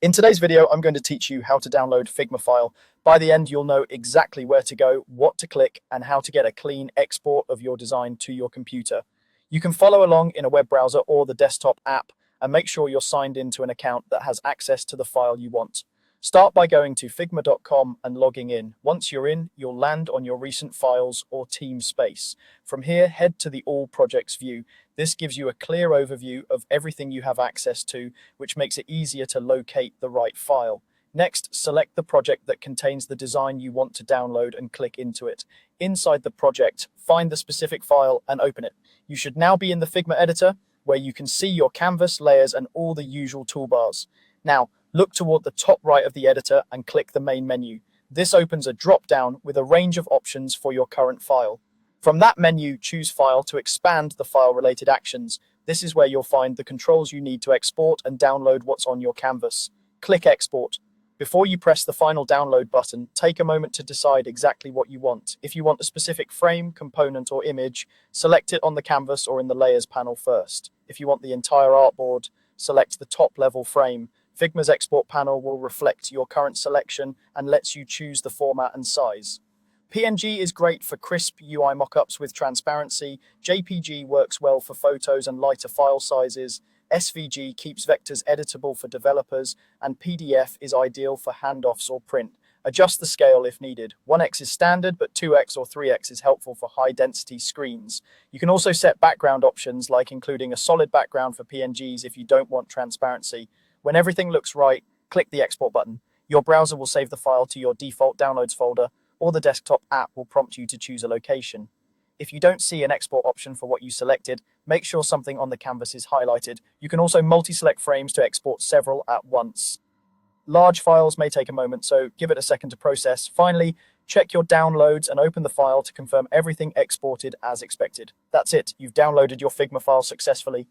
In today's video, I'm going to teach you how to download Figma file. By the end, you'll know exactly where to go, what to click, and how to get a clean export of your design to your computer. You can follow along in a web browser or the desktop app, and make sure you're signed into an account that has access to the file you want. Start by going to figma.com and logging in. Once you're in, you'll land on your recent files or team space. From here, head to the All Projects view. This gives you a clear overview of everything you have access to, which makes it easier to locate the right file. Next, select the project that contains the design you want to download and click into it. Inside the project, find the specific file and open it. You should now be in the Figma editor, where you can see your canvas, layers, and all the usual toolbars. Now, look toward the top right of the editor and click the main menu. This opens a drop-down with a range of options for your current file. From that menu, choose File to expand the file-related actions. This is where you'll find the controls you need to export and download what's on your canvas. Click Export. Before you press the final download button, take a moment to decide exactly what you want. If you want a specific frame, component, or image, select it on the canvas or in the Layers panel first. If you want the entire artboard, select the top-level frame. Figma's export panel will reflect your current selection and lets you choose the format and size. PNG is great for crisp UI mockups with transparency. JPG works well for photos and lighter file sizes. SVG keeps vectors editable for developers, and PDF is ideal for handoffs or print. Adjust the scale if needed. 1x is standard, but 2x or 3x is helpful for high-density screens. You can also set background options, like including a solid background for PNGs if you don't want transparency. When everything looks right, click the Export button. Your browser will save the file to your default Downloads folder, or the desktop app will prompt you to choose a location. If you don't see an export option for what you selected, make sure something on the canvas is highlighted. You can also multi-select frames to export several at once. Large files may take a moment, so give it a second to process. Finally, check your downloads and open the file to confirm everything exported as expected. That's it. You've downloaded your Figma file successfully.